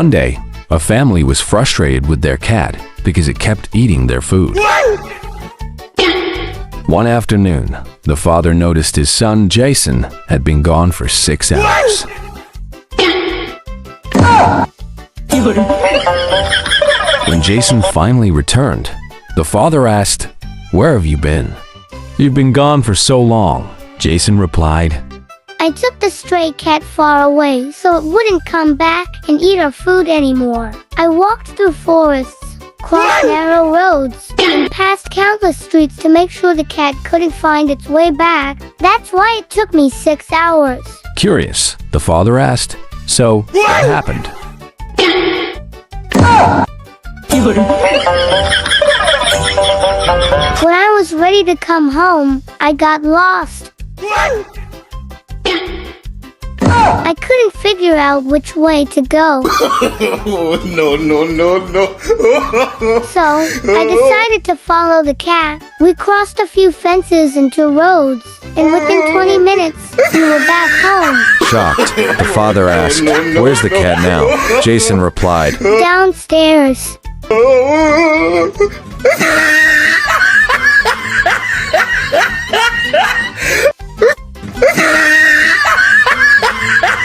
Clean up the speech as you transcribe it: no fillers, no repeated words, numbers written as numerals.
One day, a family was frustrated with their cat because it kept eating their food. One afternoon, the father noticed his son Jason had been gone for 6 hours. When Jason finally returned, the father asked, "Where have you been? You've been gone for so long." Jason replied, I took the stray cat far away so it wouldn't come back and eat our food anymore. I walked through forests, crossed narrow roads, and passed countless streets to make sure the cat couldn't find its way back. That's why it took me 6 hours. Curious, the father asked, "So, what happened?" When I was ready to come home, I got lost. I couldn't figure out which way to go. No. So, I decided to follow the cat. We crossed a few fences and 2 roads, and within 20 minutes, we were back home. Shocked, the father asked, "Where's the cat now?" Jason replied, Downstairs.